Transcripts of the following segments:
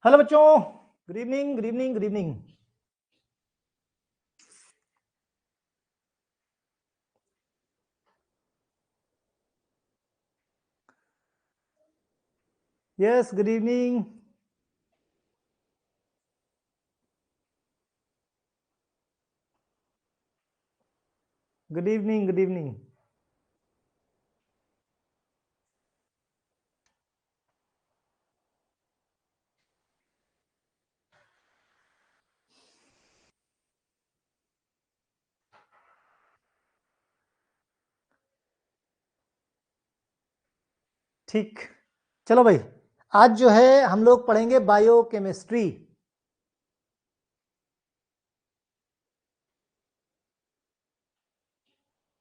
Hello बच्चों, good evening good evening good evening. Yes, good evening. Good evening good evening. ठीक, चलो भाई, आज जो है हम लोग पढ़ेंगे बायोकेमिस्ट्री।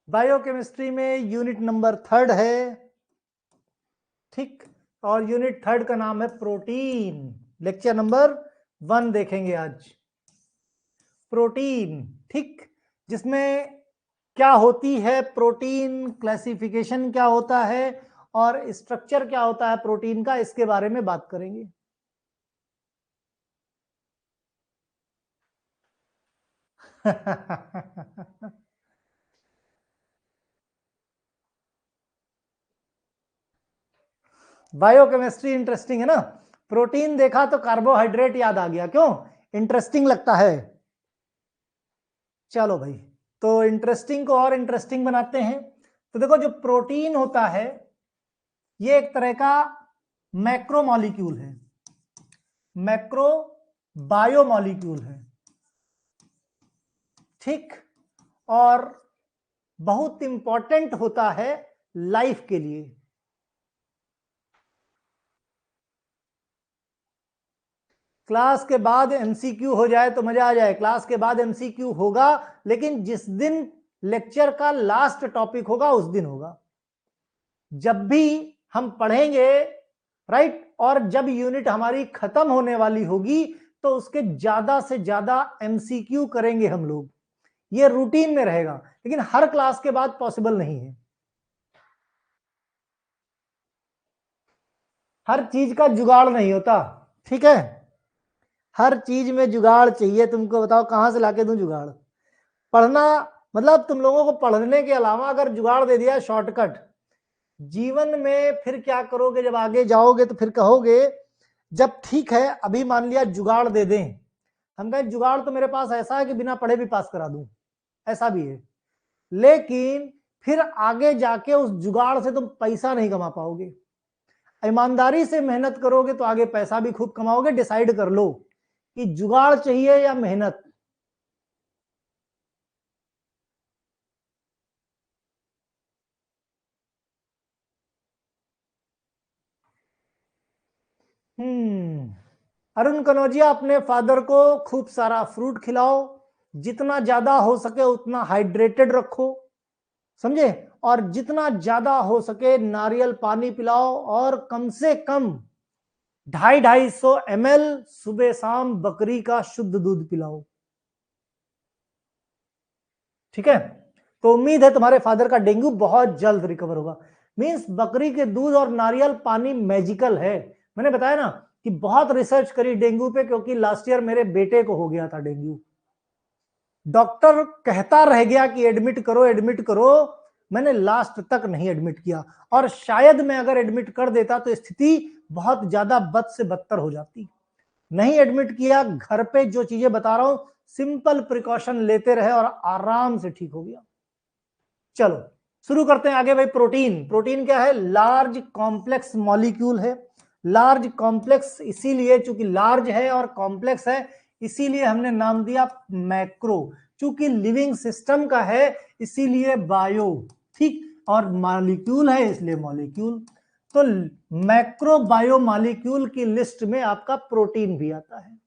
बायोकेमिस्ट्री में यूनिट नंबर 3 है। ठीक, और यूनिट 3 का नाम है प्रोटीन। लेक्चर नंबर 1 देखेंगे आज, प्रोटीन। ठीक, जिसमें क्या होती है प्रोटीन, क्लासिफिकेशन क्या होता है और स्ट्रक्चर क्या होता है प्रोटीन का, इसके बारे में बात करेंगे। बायोकेमिस्ट्री इंटरेस्टिंग है ना। प्रोटीन देखा तो कार्बोहाइड्रेट याद आ गया, क्यों? इंटरेस्टिंग लगता है। चलो भाई, तो इंटरेस्टिंग को और इंटरेस्टिंग बनाते हैं। तो देखो, जो प्रोटीन होता है ये एक तरह का मैक्रो मॉलिक्यूल है, मैक्रो बायोमॉलिक्यूल है। ठीक, और बहुत इंपॉर्टेंट होता है लाइफ के लिए। क्लास के बाद एमसीक्यू हो जाए तो मजा आ जाए। क्लास के बाद एमसीक्यू होगा, लेकिन जिस दिन लेक्चर का लास्ट टॉपिक होगा उस दिन होगा, जब भी हम पढ़ेंगे, राइट। और जब यूनिट हमारी खत्म होने वाली होगी तो उसके ज्यादा से ज्यादा एमसीक्यू करेंगे हम लोग। ये रूटीन में रहेगा, लेकिन हर क्लास के बाद पॉसिबल नहीं है। हर चीज का जुगाड़ नहीं होता, ठीक है। हर चीज में जुगाड़ चाहिए। तुमको बताओ कहां से लाके दूं जुगाड़? पढ़ना मतलब तुम लोगों को पढ़ने के अलावा अगर जुगाड़ दे दिया शॉर्टकट, जीवन में फिर क्या करोगे? जब आगे जाओगे तो फिर कहोगे, जब ठीक है अभी मान लिया जुगाड़ दे दें, हम कहें जुगाड़ तो मेरे पास ऐसा है कि बिना पढ़े भी पास करा दूं, ऐसा भी है, लेकिन फिर आगे जाके उस जुगाड़ से तुम पैसा नहीं कमा पाओगे। ईमानदारी से मेहनत करोगे तो आगे पैसा भी खूब कमाओगे। डिसाइड कर लो कि जुगाड़ चाहिए या मेहनत। अरुण कनौजिया, अपने फादर को खूब सारा फ्रूट खिलाओ, जितना ज्यादा हो सके उतना हाइड्रेटेड रखो, समझे? और जितना ज्यादा हो सके नारियल पानी पिलाओ, और कम से कम 250-250 ml सुबह शाम बकरी का शुद्ध दूध पिलाओ। ठीक है, तो उम्मीद है तुम्हारे फादर का डेंगू बहुत जल्द रिकवर होगा। मींस बकरी के दूध और नारियल पानी मैजिकल है। मैंने बताया ना कि बहुत रिसर्च करी डेंगू पे, क्योंकि लास्ट ईयर मेरे बेटे को हो गया था डेंगू। डॉक्टर कहता रह गया कि एडमिट करो एडमिट करो, मैंने लास्ट तक नहीं एडमिट किया। और शायद मैं अगर एडमिट कर देता तो स्थिति बहुत ज्यादा बद से बदतर हो जाती। नहीं एडमिट किया, घर पे जो चीजें बता रहा हूं सिंपल प्रिकॉशन लेते रहे और आराम से ठीक हो गया। चलो शुरू करते हैं आगे भाई। प्रोटीन, प्रोटीन क्या है? लार्ज कॉम्प्लेक्स मॉलिक्यूल है। लार्ज कॉम्प्लेक्स इसीलिए, चूंकि लार्ज है और कॉम्प्लेक्स है, इसीलिए हमने नाम दिया मैक्रो। चूंकि लिविंग सिस्टम का है इसीलिए बायो, ठीक, और मॉलिक्यूल है इसलिए मॉलिक्यूल। तो मैक्रो बायो मॉलिक्यूल की लिस्ट में आपका प्रोटीन भी आता है।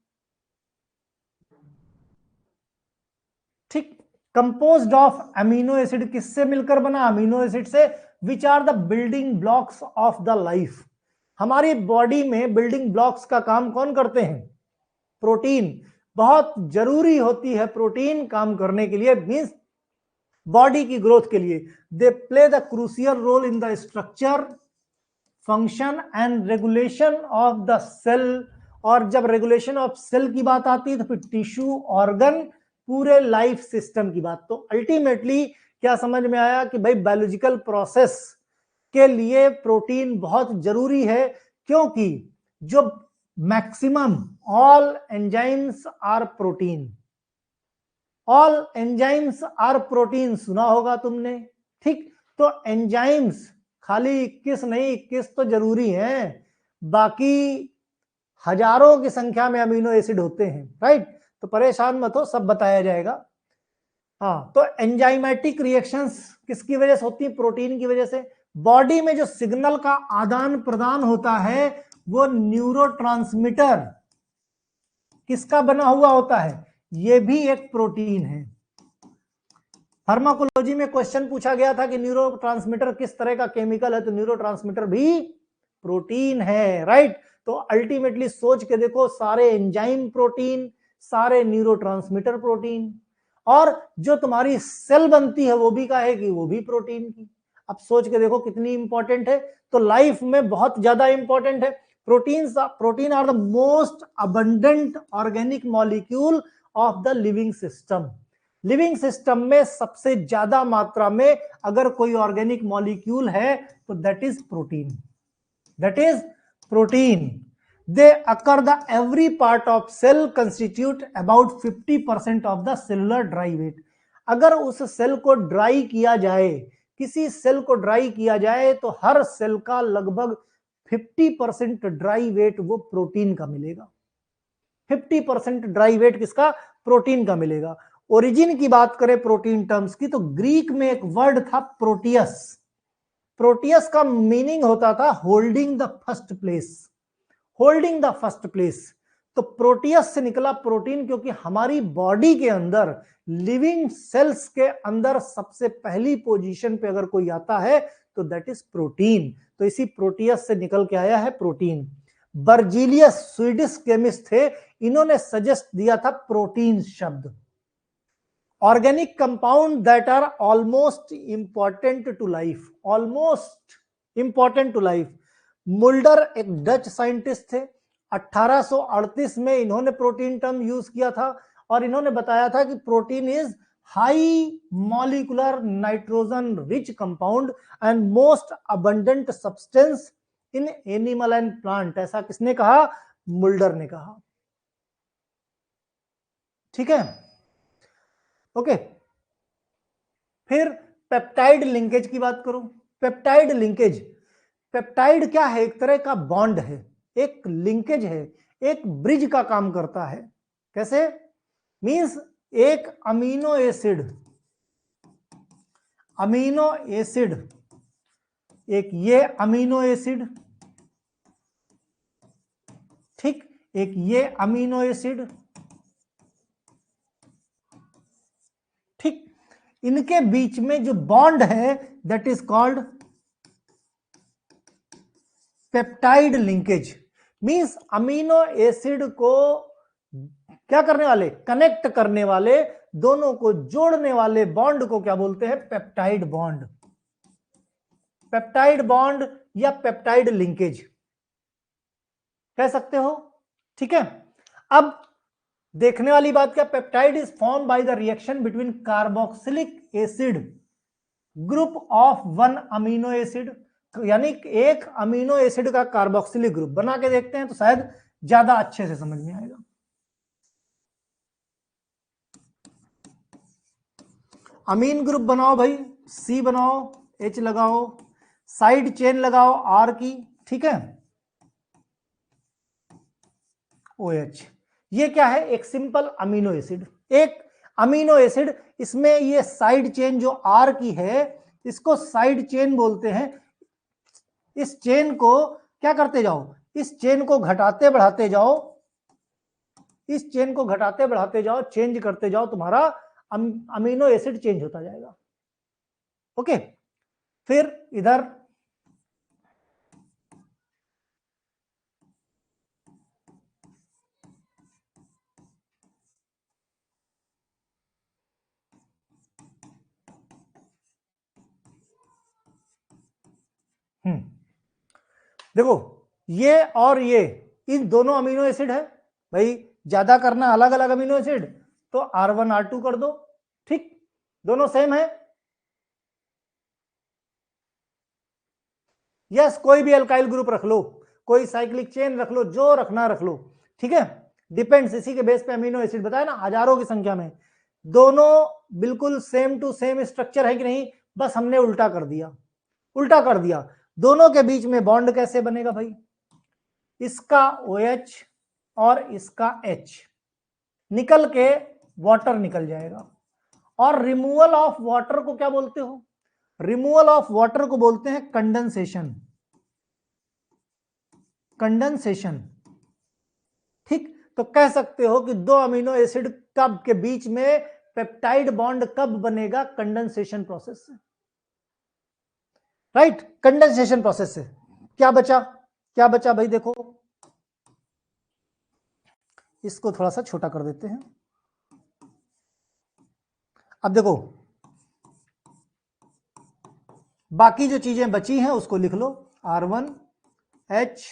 ठीक, कंपोज्ड ऑफ अमीनो एसिड, किससे मिलकर बना? अमीनो एसिड से, which are the building blocks of the life. हमारी बॉडी में बिल्डिंग ब्लॉक्स का काम कौन करते हैं? प्रोटीन। बहुत जरूरी होती है प्रोटीन काम करने के लिए, मींस बॉडी की ग्रोथ के लिए। They play the crucial role in the structure, function and regulation of the cell और जब रेगुलेशन ऑफ सेल की बात आती है तो फिर टिश्यू, ऑर्गन, पूरे लाइफ सिस्टम की बात। तो अल्टीमेटली क्या समझ में आया कि भाई बायोलॉजिकल प्रोसेस के लिए प्रोटीन बहुत जरूरी है, क्योंकि जो maximum all enzymes are protein, all enzymes are protein सुना होगा तुमने, ठीक। तो एंजाइम्स खाली 21 नहीं, 21 तो जरूरी है, बाकी हजारों की संख्या में अमीनो एसिड होते हैं, राइट। तो परेशान मत हो, सब बताया जाएगा। हाँ, तो एंजाइमेटिक रिएक्शंस किसकी वजह से होती है? प्रोटीन की वजह से। बॉडी में जो सिग्नल का आदान प्रदान होता है वो न्यूरोट्रांसमीटर किसका बना हुआ होता है? ये भी एक प्रोटीन है। फार्माकोलॉजी में क्वेश्चन पूछा गया था कि न्यूरोट्रांसमीटर किस तरह का केमिकल है, तो न्यूरोट्रांसमीटर भी प्रोटीन है, राइट। तो अल्टीमेटली सोच के देखो, सारे एंजाइम प्रोटीन, सारे न्यूरोट्रांसमीटर प्रोटीन, और जो तुम्हारी सेल बनती है वो भी कहेगी वो भी प्रोटीन की। अब सोच के देखो कितनी इंपॉर्टेंट है। तो लाइफ में बहुत ज्यादा इंपॉर्टेंट है। Protein are the most abundant organic molecule of the living system. Living system में सबसे ज्यादा मात्रा में अगर कोई ऑर्गेनिक मॉलिक्यूल है तो that is protein, that is protein. They occur the every part of cell constitute about 50% of the cellular dry weight। अगर उस सेल को ड्राई किया जाए, किसी सेल को ड्राई किया जाए तो हर सेल का लगभग 50% ड्राई वेट वो प्रोटीन का मिलेगा। 50% ड्राई वेट किसका? प्रोटीन का मिलेगा। ओरिजिन की बात करें प्रोटीन टर्म्स की, तो ग्रीक में एक वर्ड था प्रोटियस। प्रोटियस का मीनिंग होता था holding the first place, holding the first place. तो प्रोटियस से निकला प्रोटीन, क्योंकि हमारी बॉडी के अंदर लिविंग सेल्स के अंदर सबसे पहली पोजीशन पे अगर कोई आता है तो दैट इज प्रोटीन। तो इसी प्रोटियस से निकल के आया है प्रोटीन। बर्जीलियस स्वीडिश केमिस्ट थे, इन्होंने सजेस्ट दिया था प्रोटीन शब्द। Organic compound that are almost important to life, almost important to life. Mulder एक डच साइंटिस्ट थे, 1838 में इन्होंने प्रोटीन टर्म यूज किया था, और इन्होंने बताया था कि protein is high molecular nitrogen rich compound and most abundant substance in animal and plant. ऐसा किसने कहा? मुल्डर ने कहा, ठीक है, ओके। फिर पेप्टाइड लिंकेज की बात करूं। पेप्टाइड लिंकेज, पेप्टाइड क्या है? एक तरह का बॉन्ड है, एक लिंकेज है, एक ब्रिज का काम करता है। कैसे? मींस एक अमीनो एसिड, अमीनो एसिड, एक ये अमीनो एसिड, ठीक, एक ये अमीनो एसिड, ठीक, इनके बीच में जो बॉन्ड है that is called peptide linkage. Means amino acid को क्या करने वाले? कनेक्ट करने वाले, दोनों को जोड़ने वाले बॉन्ड को क्या बोलते हैं? पेप्टाइड बॉन्ड, पेप्टाइड बॉन्ड या पेप्टाइड लिंकेज कह सकते हो, ठीक है। अब देखने वाली बात क्या, peptide is form by the reaction between carboxylic acid group of one amino acid, यानी एक अमीनो एसिड का कार्बोक्सिलिक ग्रुप बना के देखते हैं तो शायद ज्यादा अच्छे से समझ में आएगा। अमीन ग्रुप बनाओ भाई, सी बनाओ, एच लगाओ, साइड चेन लगाओ आर की, ठीक है, ओ एच। ये क्या है? एक सिंपल अमीनो एसिड, एक अमीनो एसिड। इसमें ये साइड चेन जो आर की है इसको साइड चेन बोलते हैं। इस चेन को क्या करते जाओ? इस चेन को घटाते बढ़ाते जाओ, इस चेन को घटाते बढ़ाते जाओ, चेंज करते जाओ, तुम्हारा अमीनो एसिड चेंज होता जाएगा, ओके। फिर इधर देखो, ये और ये इन दोनों अमीनो एसिड है भाई, ज्यादा करना अलग अलग अमीनो एसिड तो R1 R2 कर दो, ठीक, दोनों सेम है। यस, कोई भी अल्काइल ग्रुप रख लो, कोई साइक्लिक चेन रख लो, जो रखना रख लो, ठीक है, डिपेंड्स, इसी के बेस पे अमीनो एसिड बताया ना, हजारों की संख्या में, दोनों बिल्कुल सेम टू सेम स्ट्रक्चर है कि नहीं, बस हमने उल्टा कर दिया, उल्टा कर दिया। दोनों के बीच में बॉन्ड कैसे बनेगा भाई, इसका OH और इसका H निकल के वाटर निकल जाएगा। और रिमूवल ऑफ वाटर को क्या बोलते हो, रिमूवल ऑफ वाटर को बोलते हैं कंडेंसेशन, कंडेंसेशन, ठीक। तो कह सकते हो कि दो अमीनो एसिड कब के बीच में पेप्टाइड बॉन्ड कब बनेगा, कंडेंसेशन प्रोसेस से, राइट, कंडेंसेशन प्रोसेस से। क्या बचा, क्या बचा भाई, देखो इसको थोड़ा सा छोटा कर देते हैं। अब देखो बाकी जो चीजें बची हैं उसको लिख लो, R1 H,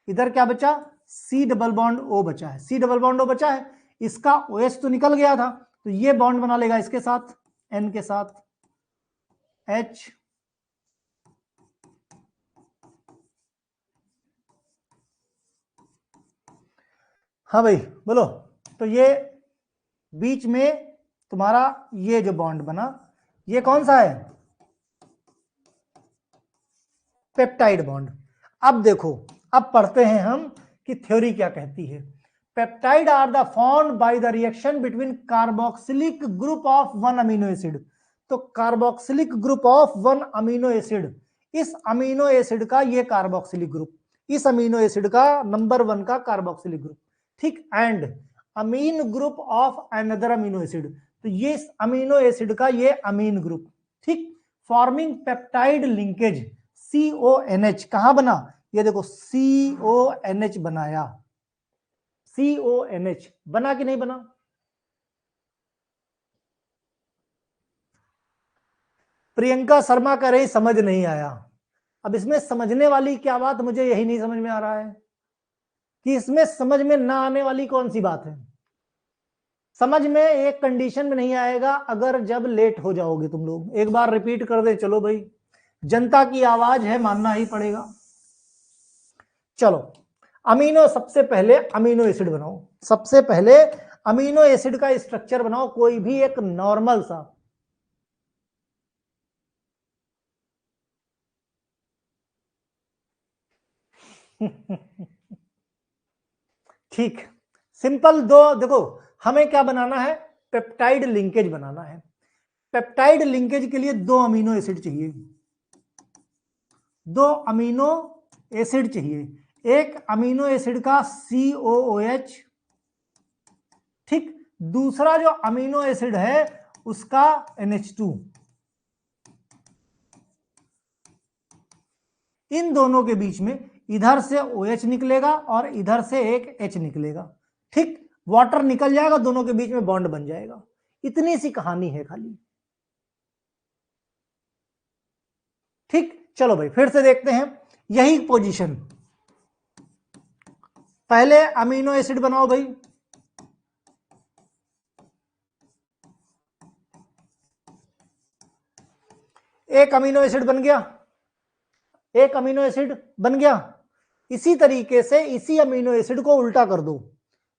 इधर क्या बचा, C डबल बॉन्ड O बचा है, C डबल बॉन्ड O बचा है, इसका OH तो निकल गया था, तो ये बॉन्ड बना लेगा इसके साथ, N के साथ H, हाँ भाई बोलो। तो ये बीच में तुम्हारा ये जो बॉन्ड बना, ये कौन सा है, पेप्टाइड बॉन्ड। अब देखो, अब पढ़ते हैं हम कि थ्योरी क्या कहती है। Peptide are the formed by the reaction between carboxylic group of one amino acid. तो carboxylic group of one amino acid, इस अमीनो एसिड का ये कार्बोक्सिलिक ग्रुप, इस अमीनो एसिड का नंबर 1 का कार्बोक्सिलिक ग्रुप, ठीक, and amine group of another amino acid, तो ये अमीनो एसिड का ये अमीन ग्रुप, ठीक, फॉर्मिंग पेप्टाइड लिंकेज CONH। कहां बना, ये देखो CONH बनाया, CONH बना कि नहीं बना। प्रियंका शर्मा कह रही समझ नहीं आया। अब इसमें समझने वाली क्या बात, मुझे यही नहीं समझ में आ रहा है कि इसमें समझ में ना आने वाली कौन सी बात है। समझ में एक कंडीशन में नहीं आएगा, अगर जब लेट हो जाओगे तुम लोग। एक बार रिपीट कर दे, चलो भाई, जनता की आवाज है, मानना ही पड़ेगा। चलो, अमीनो, सबसे पहले अमीनो एसिड बनाओ, सबसे पहले अमीनो एसिड का स्ट्रक्चर बनाओ, कोई भी एक नॉर्मल सा। ठीक, सिंपल। दो देखो, हमें क्या बनाना है, पेप्टाइड लिंकेज बनाना है। पेप्टाइड लिंकेज के लिए दो अमीनो एसिड चाहिए, दो अमीनो एसिड चाहिए, एक अमीनो एसिड का COOH, ठीक, दूसरा जो अमीनो एसिड है उसका NH2। इन दोनों के बीच में इधर से OH निकलेगा और इधर से एक H निकलेगा, ठीक, वाटर निकल जाएगा, दोनों के बीच में बॉन्ड बन जाएगा। इतनी सी कहानी है खाली, ठीक। चलो भाई फिर से देखते हैं यही पोजीशन। पहले अमीनो एसिड बनाओ भाई, एक अमीनो एसिड बन गया, एक अमीनो एसिड बन गया। इसी तरीके से इसी अमीनो एसिड को उल्टा कर दो,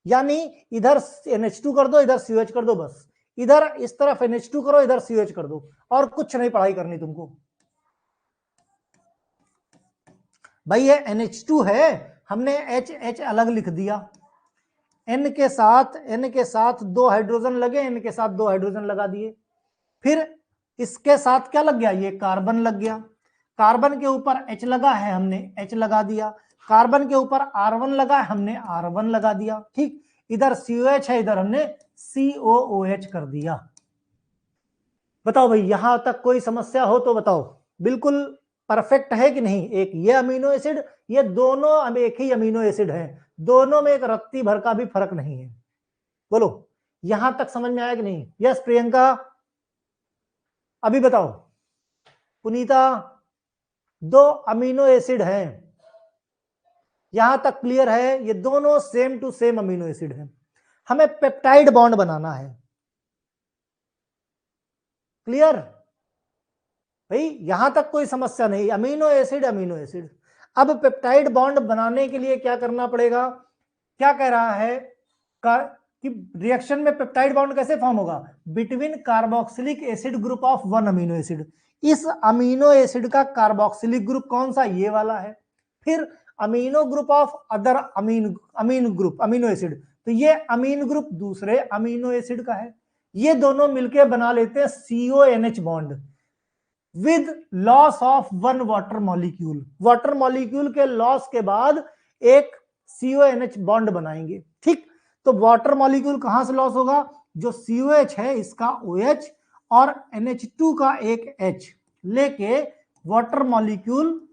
यानी इधर NH2 कर दो, इधर COH कर दो, बस इधर इस तरफ NH2 करो, इधर COH कर दो, और कुछ नहीं पढ़ाई करनी तुमको भाई। ये NH2 है, हमने H अलग लिख दिया, N के साथ दो हाइड्रोजन लगे, N के साथ दो हाइड्रोजन लगा दिए, फिर इसके साथ क्या लग गया, ये कार्बन लग गया, कार्बन के ऊपर H लगा है, हमने H लगा दिया, कार्बन के ऊपर R1 लगा है, हमने R1 लगा दिया, ठीक, इधर COH है, इधर हमने COOH कर दिया। बताओ भाई, यहां तक कोई समस्या हो तो बताओ, बिल्कुल परफेक्ट है कि नहीं। एक ये अमीनो एसिड, ये दोनों अब एक ही अमीनो एसिड है, दोनों में एक रत्ती भर का भी फर्क नहीं है। बोलो, यहां तक समझ में आया कि नहीं। यस प्रियंका, अभी बताओ। पुनीता, दो अमीनो एसिड हैं, यहां तक क्लियर है? ये दोनों same to same amino acid है, हमें पेप्टाइड बॉन्ड बनाना है। क्लियर भाई? यहां तक कोई समस्या नहीं, अमीनो एसिड अमीनो एसिड। अब पेप्टाइड बॉन्ड बनाने के लिए क्या करना पड़ेगा? क्या कह रहा है कि रिएक्शन में पेप्टाइड बॉन्ड कैसे फॉर्म होगा? Between carboxylic acid group of one amino acid. इस अमीनो एसिड का कार्बोक्सिलिक ग्रुप कौन सा? ये वाला है। फिर amino group of other amino acid, तो ये अमीन ग्रुप दूसरे अमीनो एसिड का है। ये दोनों मिलकर बना लेते हैं CONH bond with loss of one water molecule. Water molecule के लॉस के बाद एक CONH बॉन्ड बनाएंगे। ठीक, तो वाटर मॉलिक्यूल कहां से लॉस होगा? जो COH है इसका OH और NH2 का एक H लेके वाटर मॉलिक्यूल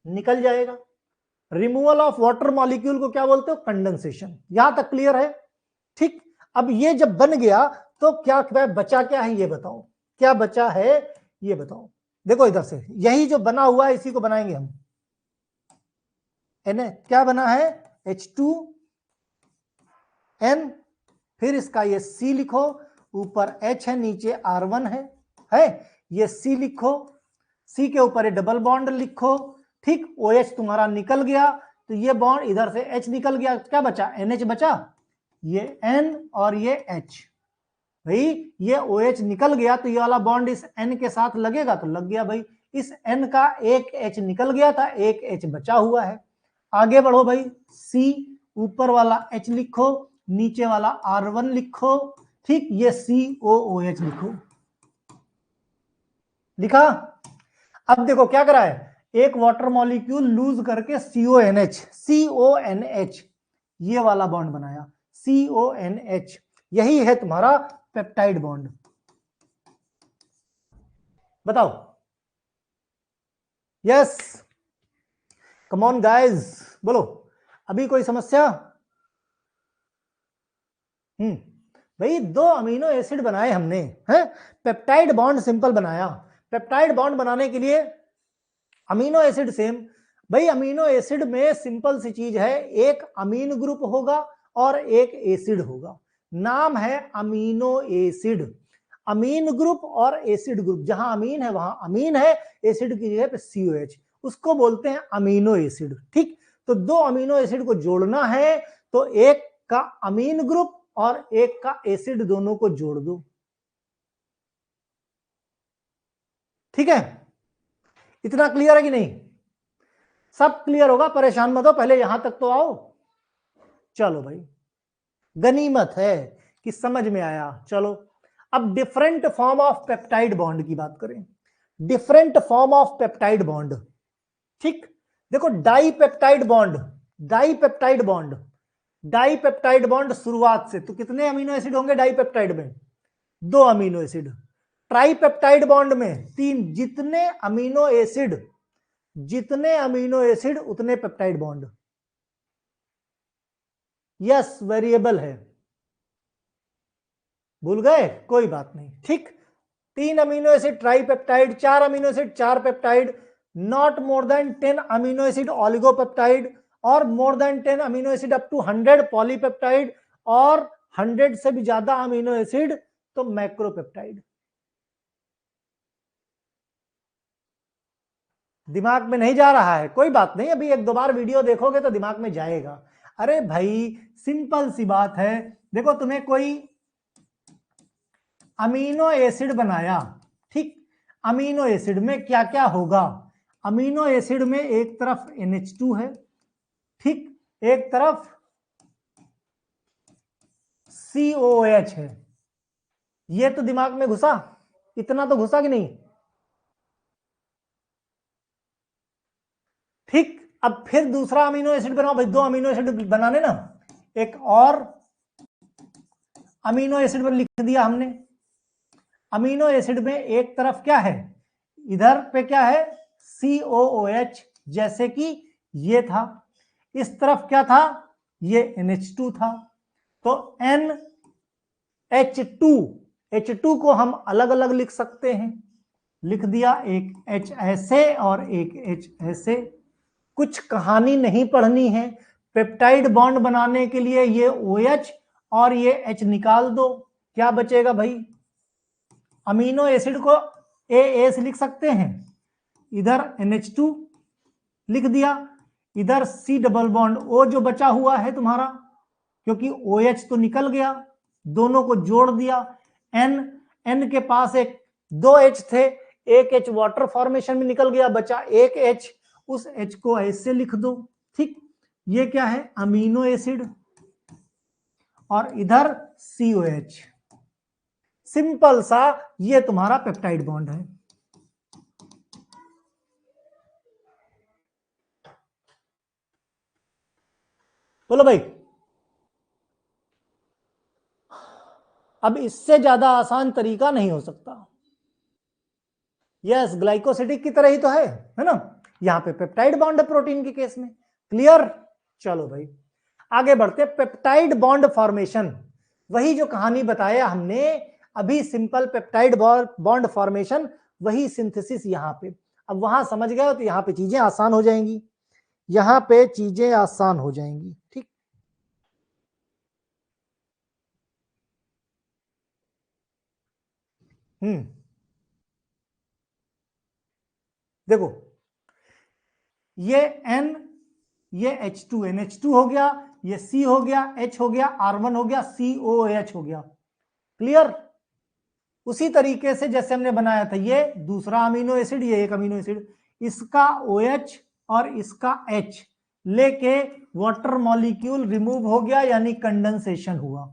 निकल जाएगा। रिमूवल ऑफ वाटर मॉलिक्यूल को क्या बोलते हो? कंडेंसेशन। यहां तक क्लियर है? ठीक, अब ये जब बन गया तो क्या बचा? क्या है ये बताओ, क्या बचा है ये बताओ। देखो इधर से यही जो बना हुआ है इसी को बनाएंगे हम। क्या बना है? H2N, फिर इसका ये C लिखो, ऊपर H है, नीचे R1 है ये C लिखो, C के ऊपर ये डबल बॉन्ड लिखो। ठीक, OH तुम्हारा निकल गया, तो ये बॉन्ड इधर से H निकल गया, क्या बचा? NH बचा, ये N और ये H। भाई ये OH निकल गया तो ये वाला बॉन्ड इस N के साथ लगेगा, तो लग गया भाई। इस N का एक H निकल गया था, एक H बचा हुआ है। आगे बढ़ो भाई, C ऊपर वाला H लिखो, नीचे वाला R1 लिखो। ठीक, ये COOH लिखो। लिखा? अब देखो क्या करा है, एक वाटर मॉलिक्यूल लूज करके CONH ये वाला बॉन्ड बनाया, CONH। यही है तुम्हारा पेप्टाइड बॉन्ड। बताओ। यस, कम ऑन गाइस, बोलो। अभी कोई समस्या? भाई दो अमीनो एसिड बनाए हमने, हैं? पेप्टाइड बॉन्ड सिंपल बनाया। पेप्टाइड बॉन्ड बनाने के लिए अमीनो एसिड सेम। भाई अमीनो एसिड में सिंपल सी चीज है, एक अमीन ग्रुप होगा और एक एसिड होगा, नाम है अमीनो एसिड। अमीन ग्रुप और एसिड ग्रुप, जहां अमीन है वहां अमीन है, एसिड की जगह पे COH, उसको बोलते हैं अमीनो एसिड। ठीक, तो दो अमीनो एसिड को जोड़ना है तो एक का अमीन ग्रुप और एक का एसिड, दोनों को जोड़ दो। ठीक है, इतना क्लियर है कि नहीं? सब क्लियर होगा, परेशान मत हो, पहले यहां तक तो आओ। चलो भाई, गनीमत है कि समझ में आया। चलो अब different form of peptide bond की बात करें। Different form of peptide bond. ठीक, देखो dipeptide bond, dipeptide bond, dipeptide bond शुरुआत से तो कितने अमीनो एसिड होंगे डाइपेप्टाइड में? दो अमीनो एसिड। ट्राइपेप्टाइड बॉन्ड में तीन, जितने अमीनो एसिड उतने पेप्टाइड बॉन्ड। यस, वेरिएबल है, भूल गए? कोई बात नहीं। ठीक, तीन अमीनो एसिड ट्राइपेप्टाइड, चार अमीनो एसिड चार peptide, not more than 10 amino acid oligopeptide, और more than 10 amino acid up to 100 polypeptide, और 100 से भी ज्यादा अमीनो एसिड तो मैक्रोपेप्टाइड। दिमाग में नहीं जा रहा है? कोई बात नहीं, अभी एक दो बार वीडियो देखोगे तो दिमाग में जाएगा। अरे भाई सिंपल सी बात है, देखो तुम्हें कोई अमीनो एसिड बनाया, ठीक, अमीनो एसिड में क्या क्या होगा? अमीनो एसिड में एक तरफ NH2 है, ठीक, एक तरफ COH है। ये तो दिमाग में घुसा, इतना तो घुसा कि नहीं? ठीक, अब फिर दूसरा अमीनो एसिड बनाओ भाई, दो अमीनो एसिड बनाने ना, एक और अमीनो एसिड पर लिख दिया हमने। अमीनो एसिड में एक तरफ क्या है, इधर पे क्या है? COOH, जैसे कि ये था। इस तरफ क्या था? ये NH2 था। तो H2 को हम अलग अलग लिख सकते हैं, लिख दिया, एक H ऐसे और एक H ऐसे। कुछ कहानी नहीं पढ़नी है। पेप्टाइड बॉन्ड बनाने के लिए ये OH और ये H निकाल दो, क्या बचेगा भाई? अमीनो एसिड को AA से लिख सकते हैं, इधर NH2 लिख दिया, इधर C डबल बॉन्ड O जो बचा हुआ है तुम्हारा, क्योंकि OH तो निकल गया, दोनों को जोड़ दिया। N के पास दो H थे, एक H वाटर फॉर्मेशन में निकल गया, बचा एक H, उस H को ऐसे लिख दो। ठीक, ये क्या है? अमीनो एसिड, और इधर COH। सिंपल सा ये तुम्हारा पेप्टाइड बॉन्ड है। बोलो भाई, अब इससे ज्यादा आसान तरीका नहीं हो सकता। यस, ग्लाइकोसिडिक की तरह ही तो है ना? यहां पे पेप्टाइड बॉन्ड है प्रोटीन के केस में। क्लियर? चलो भाई आगे बढ़ते। पेप्टाइड बॉन्ड फॉर्मेशन, वही जो कहानी बताया हमने अभी, सिंपल पेप्टाइड बॉन्ड फॉर्मेशन, वही सिंथेसिस यहां पे। अब वहां समझ गए तो यहां पे चीजें आसान हो जाएंगी, यहां पे चीजें आसान हो जाएंगी। ठीक, देखो ये N, ये H2 NH2 हो गया, ये C हो गया, H हो गया, R1 हो गया, COH हो गया। क्लियर? उसी तरीके से जैसे हमने बनाया था, ये दूसरा अमीनो एसिड, ये एक अमीनो एसिड, इसका OH और इसका H लेके वाटर मॉलिक्यूल रिमूव हो गया, यानी कंडेंसेशन हुआ।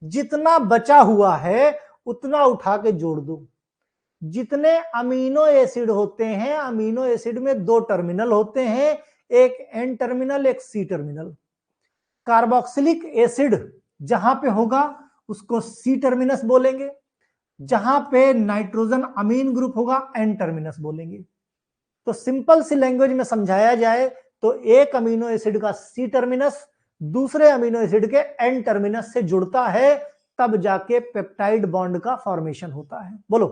जितना बचा हुआ है उतना उठा के जोड़ दो। जितने अमीनो एसिड होते हैं, अमीनो एसिड में दो टर्मिनल होते हैं, एक N टर्मिनल, एक C टर्मिनल। कार्बोक्सिलिक एसिड जहां पे होगा उसको C टर्मिनस बोलेंगे, जहां पे नाइट्रोजन अमीन ग्रुप होगा N टर्मिनस बोलेंगे। तो सिंपल सी लैंग्वेज में समझाया जाए तो एक अमीनो एसिड का C टर्मिनस दूसरे अमीनो एसिड के N टर्मिनस से जुड़ता है, तब जाके पेप्टाइड बॉन्ड का फॉर्मेशन होता है। बोलो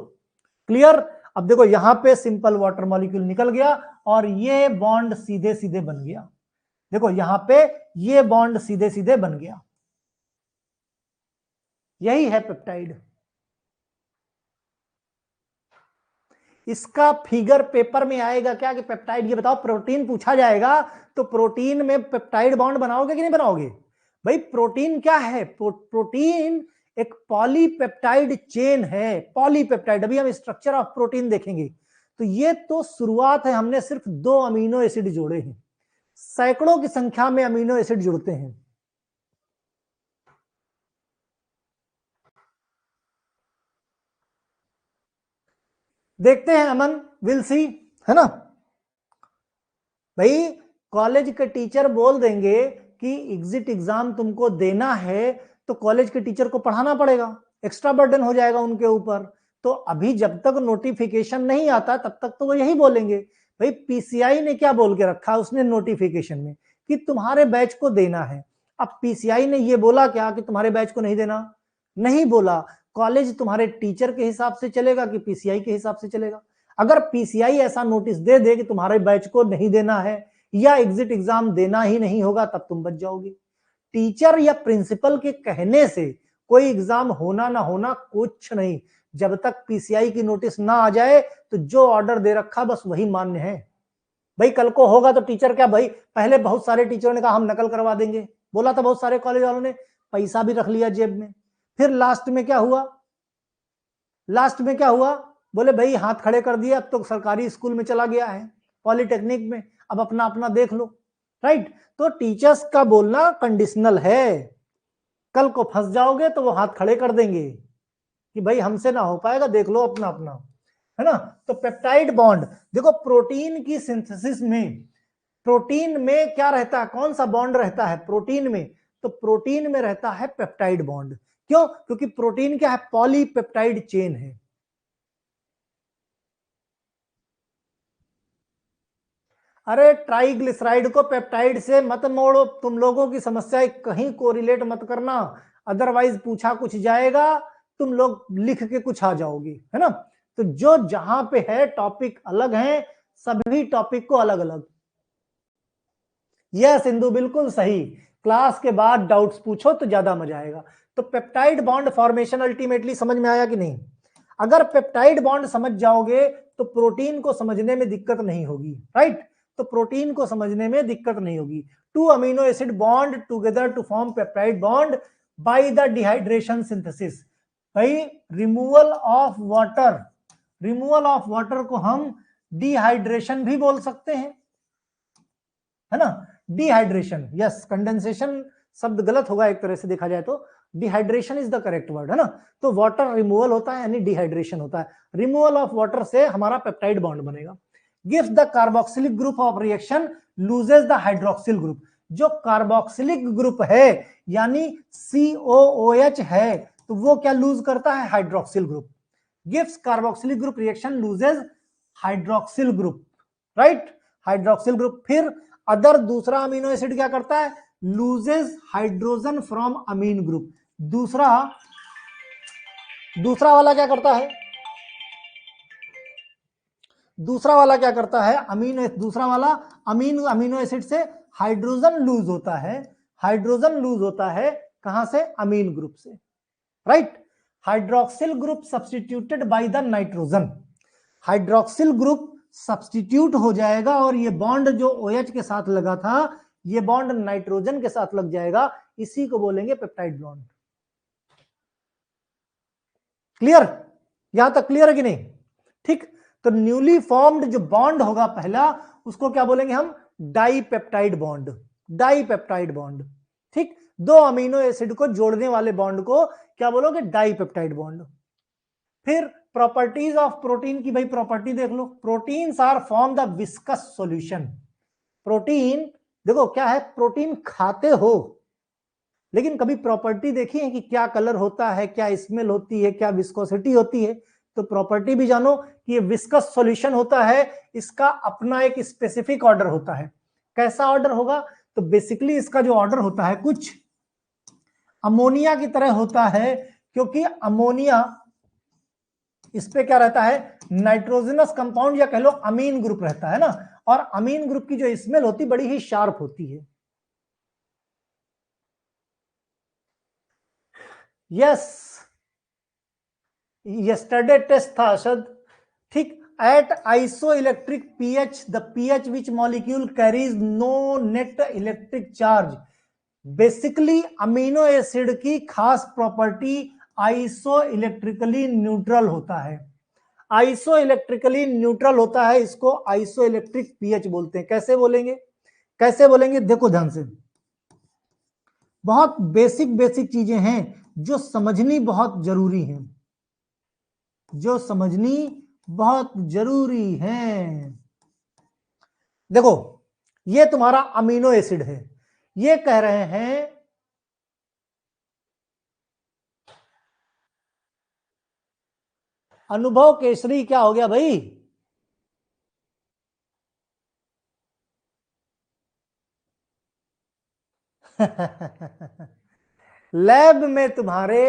क्लियर? अब देखो यहां पे सिंपल वाटर मॉलिक्यूल निकल गया और ये बॉन्ड सीधे सीधे बन गया। देखो यहां पे ये बॉन्ड सीधे सीधे बन गया, यही है पेप्टाइड। इसका फिगर पेपर में आएगा क्या कि पेप्टाइड, ये बताओ प्रोटीन पूछा जाएगा तो प्रोटीन में पेप्टाइड बॉन्ड बनाओगे कि नहीं बनाओगे? भाई प्रोटीन क्या है? प्रोटीन एक पॉलीपेप्टाइड चेन है, पॉलीपेप्टाइड। अभी हम स्ट्रक्चर ऑफ प्रोटीन देखेंगे। तो ये तो शुरुआत है, हमने सिर्फ 2 अमीनो एसिड जोड़े हैं, सैकड़ों की संख्या में अमीनो एसिड जुड़ते हैं। देखते हैं अमन, विल सी, है ना भाई? कॉलेज के टीचर बोल देंगे कि एग्जिट एग्जाम तुमको देना है, तो कॉलेज के टीचर को पढ़ाना पड़ेगा, एक्स्ट्रा बर्डन हो जाएगा उनके ऊपर। तो अभी जब तक नोटिफिकेशन नहीं आता तब तक तो वो यही बोलेंगे। भाई पीसीआई ने क्या बोल के रखा उसने नोटिफिकेशन में कि तुम्हारे बैच को देना है। अब पीसीआई ने ये बोला क्या कि तुम्हारे बैच को नहीं देना? नहीं बोला। कॉलेज तुम्हारे टीचर के हिसाब से चलेगा कि पीसीआई के हिसाब से चलेगा? अगर पीसीआई ऐसा नोटिस दे दे कि तुम्हारे बैच को नहीं देना है या एग्जिट एग्जाम देना ही नहीं होगा, तब तुम बच जाओगे। टीचर या प्रिंसिपल के कहने से कोई एग्जाम होना ना होना कुछ नहीं, जब तक पीसीआई की नोटिस ना आ जाए तो जो ऑर्डर दे रखा बस वही मान्य है। भाई कल को होगा तो टीचर क्या, भाई पहले बहुत सारे टीचरों ने कहा हम नकल करवा देंगे, बोला था बहुत सारे कॉलेज वालों ने, पैसा भी रख लिया जेब में। फिर लास्ट में क्या हुआ? लास्ट में क्या हुआ? बोले भाई हाथ खड़े कर दिए, अब तो सरकारी स्कूल में चला गया है, पॉलिटेक्निक में, अब अपना अपना देख लो। राइट? तो टीचर्स का बोलना कंडीशनल है, कल को फंस जाओगे तो वो हाथ खड़े कर देंगे कि भाई हमसे ना हो पाएगा, देख लो अपना अपना, है ना? तो पेप्टाइड बॉन्ड देखो, प्रोटीन की सिंथेसिस में, प्रोटीन में क्या रहता है, कौन सा बॉन्ड रहता है प्रोटीन में? तो प्रोटीन में रहता है पेप्टाइड बॉन्ड। क्यों? क्योंकि प्रोटीन क्या है? पॉलीपेप्टाइड चेन है। अरे ट्राइग्लिसराइड को पेप्टाइड से मत मोड़ो, तुम लोगों की समस्या कहीं कोरिलेट मत करना, अदरवाइज पूछा कुछ जाएगा, तुम लोग लिख के कुछ आ जाओगे, है ना? तो जो जहां पे है टॉपिक अलग है, सभी टॉपिक को अलग अलग। यस सिंधु, बिल्कुल सही। क्लास के बाद डाउट्स पूछो तो ज्यादा मजा आएगा। तो पेप्टाइड बॉन्ड फॉर्मेशन अल्टीमेटली समझ में आया कि नहीं? अगर पेप्टाइड बॉन्ड समझ जाओगे तो प्रोटीन को समझने में दिक्कत नहीं होगी, राइट? तो प्रोटीन को समझने में दिक्कत नहीं होगी। Two amino acid bond together to form peptide bond by the dehydration synthesis. भाई removal of water, removal of water को हम डिहाइड्रेशन भी बोल सकते हैं, है ना? डिहाइड्रेशन, यस, कंडेंसेशन शब्द गलत होगा एक तरह से देखा जाए तो, dehydration is the correct word, है ना? तो वाटर रिमूवल होता है यानी डिहाइड्रेशन होता है। रिमूवल ऑफ वाटर से हमारा पेप्टाइड बॉन्ड बनेगा। Gives the carboxylic group of reaction loses the hydroxyl group. जो कार्बोक्सिलिक ग्रुप है यानी COOH है, तो वो क्या लूज करता है? Hydroxyl group. Gives carboxylic group reaction loses hydroxyl group, right? Hydroxyl group. फिर अदर दूसरा अमीनो एसिड क्या करता है? Loses hydrogen from amine group. दूसरा वाला क्या करता है? दूसरा वाला क्या करता है? दूसरा वाला अमीनो एसिड से हाइड्रोजन लूज होता है। हाइड्रोजन लूज होता है कहां से? अमीन ग्रुप से, right? Hydroxyl group substituted by the nitrogen. Hydroxyl group substitute हो जाएगा और ये बॉन्ड जो OH के साथ लगा था, ये बॉन्ड नाइट्रोजन के साथ लग जाएगा। इसी को बोलेंगे पेप्टाइड बॉन्ड। क्लियर? यहां तक क्लियर है कि नहीं? ठीक। तो न्यूली फॉर्म्ड जो बॉन्ड होगा पहला, उसको क्या बोलेंगे हम? Dipeptide bond. डाइपेप्टाइड बॉन्ड, ठीक। दो अमीनो एसिड को जोड़ने वाले बॉन्ड को क्या बोलोगे? Dipeptide bond. फिर प्रॉपर्टीज ऑफ प्रोटीन की भाई प्रॉपर्टी देख लो। Proteins are form the viscous solution. Protein देखो क्या है? प्रोटीन खाते हो, लेकिन कभी प्रॉपर्टी देखी है कि क्या कलर होता है, क्या स्मेल होती है, क्या विस्कोसिटी होती है? तो प्रॉपर्टी भी जानो कि ये विस्कस सॉल्यूशन होता है, इसका अपना एक स्पेसिफिक ऑर्डर होता है। कैसा ऑर्डर होगा? तो बेसिकली इसका जो ऑर्डर होता है कुछ अमोनिया की तरह होता है, क्योंकि अमोनिया इस पे क्या रहता है? नाइट्रोजनस कंपाउंड या कह लो अमीन ग्रुप रहता है ना, और अमीन ग्रुप की जो स्मेल होती बड़ी ही शार्प होती है। यस, यस्टरडे टेस्ट था अशद, ठीक। At isoelectric pH the pH which molecule carries no net electric charge. Basically amino acid की खास प्रॉपर्टी आइसो इलेक्ट्रिकली न्यूट्रल होता है। आइसो इलेक्ट्रिकली न्यूट्रल होता है, इसको आइसो इलेक्ट्रिक पीएच बोलते हैं। कैसे बोलेंगे? कैसे बोलेंगे? देखो ध्यान से, बहुत बेसिक बेसिक चीजें हैं जो समझनी बहुत जरूरी है, जो समझनी बहुत जरूरी है। देखो ये तुम्हारा अमीनो एसिड है, ये कह रहे हैं अनुभव केसरी क्या हो गया भाई? लैब में तुम्हारे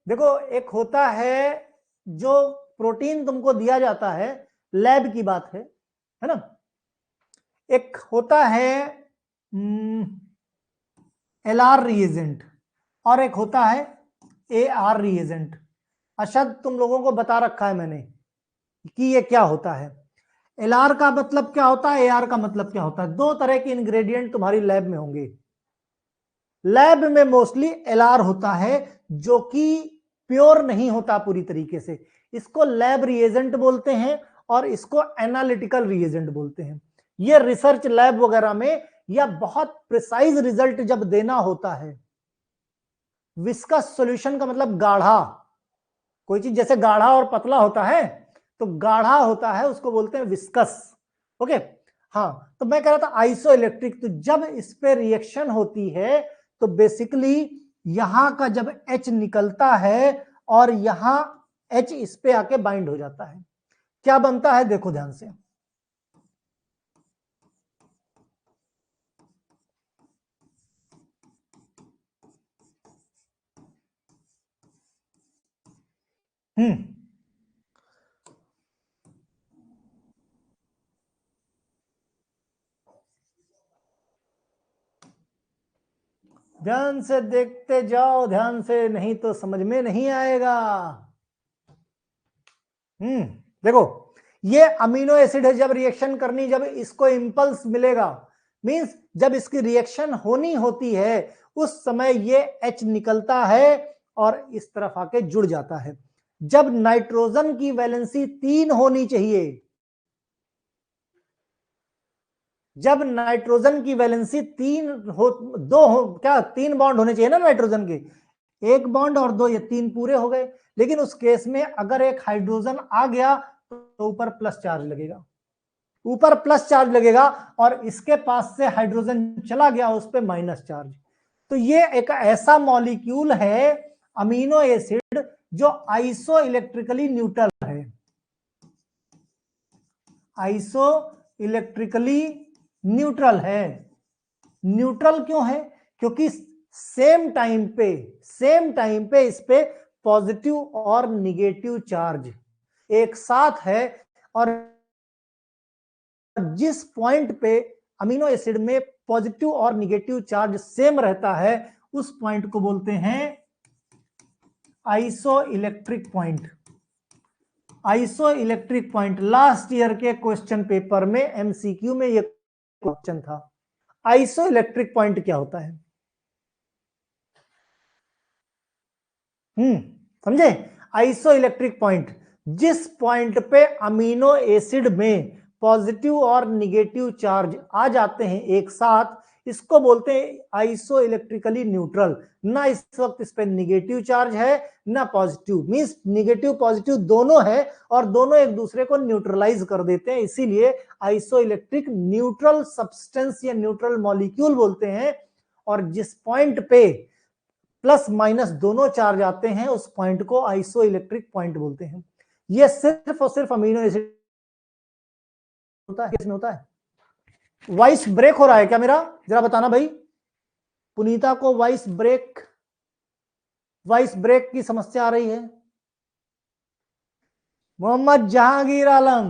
देखो एक होता है जो प्रोटीन तुमको दिया जाता है, लैब की बात है ना? एक होता है LR रिएजेंट और एक होता है AR रिएजेंट। अशद तुम लोगों को बता रखा है मैंने कि ये क्या होता है। LR का मतलब क्या होता है, AR का मतलब क्या होता है। दो तरह के इंग्रेडिएंट तुम्हारी लैब में होंगे। लैब में मोस्टली LR होता है जो कि प्योर नहीं होता पूरी तरीके से, इसको लैब रिएजेंट बोलते हैं और इसको एनालिटिकल रिएजेंट बोलते हैं। ये रिसर्च लैब वगैरह में या बहुत प्रिसाइज रिजल्ट जब देना होता है। विस्कस सॉल्यूशन का मतलब गाढ़ा, कोई चीज जैसे गाढ़ा और पतला होता है, तो गाढ़ा होता है उसको बोलते हैं विस्कस। ओके, हाँ। तो मैं कह रहा था आइसो इलेक्ट्रिक, तो जब इस पे रिएक्शन होती है तो बेसिकली यहां का जब H निकलता है और यहां H इस पे आके बाइंड हो जाता है, क्या बनता है? देखो ध्यान से, हम्म, ध्यान से देखते जाओ, ध्यान से, नहीं तो समझ में नहीं आएगा। देखो ये अमीनो एसिड है, जब रिएक्शन करनी, जब इसको इंपल्स मिलेगा, मींस जब इसकी रिएक्शन होनी होती है उस समय ये H निकलता है और इस तरफ आके जुड़ जाता है। जब नाइट्रोजन की वैलेंसी 3 होनी चाहिए, जब नाइट्रोजन की वैलेंसी 3 हो, 2 हो, क्या 3 बॉन्ड होने चाहिए ना नाइट्रोजन के, 1 बॉन्ड और 2, ये 3 पूरे हो गए। लेकिन उस केस में अगर एक हाइड्रोजन आ गया तो ऊपर प्लस चार्ज लगेगा, ऊपर प्लस चार्ज लगेगा, और इसके पास से हाइड्रोजन चला गया उस पर माइनस चार्ज। तो ये एक ऐसा मॉलिक्यूल है अमीनो एसिड जो आइसो इलेक्ट्रिकली न्यूट्रल है, आइसो इलेक्ट्रिकली न्यूट्रल है। न्यूट्रल क्यों है? क्योंकि सेम टाइम पे इस पे पॉजिटिव और निगेटिव चार्ज एक साथ है, और जिस पॉइंट पे अमीनो एसिड में पॉजिटिव और निगेटिव चार्ज सेम रहता है उस पॉइंट को बोलते हैं iso electric point. Iso electric point last year के क्वेश्चन पेपर में एमसीक्यू में ये क्वेश्चन था। आइसो इलेक्ट्रिक पॉइंट क्या होता है? समझे? आइसो इलेक्ट्रिक पॉइंट, जिस पॉइंट पे अमीनो एसिड में पॉजिटिव और निगेटिव चार्ज आ जाते हैं एक साथ, इसको बोलते हैं आइसो इलेक्ट्रिकली न्यूट्रल। ना इस वक्त इस पे निगेटिव चार्ज है ना पॉजिटिव, मींस निगेटिव पॉजिटिव दोनों है और दोनों एक दूसरे को न्यूट्रलाइज कर देते हैं, इसीलिए आइसो इलेक्ट्रिक न्यूट्रल सब्सटेंस या न्यूट्रल मॉलिक्यूल बोलते हैं। और जिस पॉइंट पे प्लस माइनस दोनों चार्ज आते हैं उस पॉइंट को आइसो इलेक्ट्रिक पॉइंट बोलते हैं। यह सिर्फ और सिर्फ अमीनो एसिड होता है, किसमें होता है? वॉइस ब्रेक हो रहा है क्या मेरा? जरा बताना भाई, पुनीता को वॉइस ब्रेक की समस्या आ रही है? मोहम्मद जहांगीर आलम,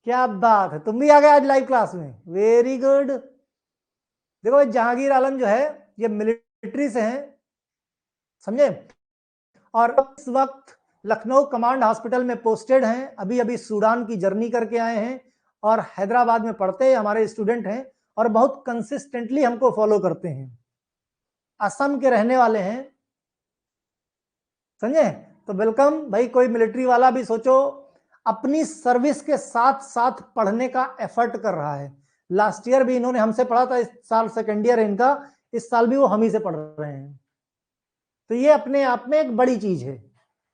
क्या बात है, तुम भी आ गए आज लाइव क्लास में, वेरी गुड। देखो जहांगीर आलम जो है ये मिलिट्री से हैं, समझे, और इस वक्त लखनऊ कमांड हॉस्पिटल में पोस्टेड हैं। अभी अभी सूडान की जर्नी करके आए हैं और हैदराबाद में पढ़ते हैं, हमारे स्टूडेंट हैं और बहुत कंसिस्टेंटली हमको फॉलो करते हैं। असम के रहने वाले हैं, समझे? तो वेलकम भाई। कोई मिलिट्री वाला भी सोचो अपनी सर्विस के साथ साथ पढ़ने का एफर्ट कर रहा है। लास्ट ईयर भी इन्होंने हमसे पढ़ा था, इस साल सेकेंड ईयर है इनका, इस साल भी वो हम ही से पढ़ रहे हैं। तो ये अपने आप में एक बड़ी चीज है,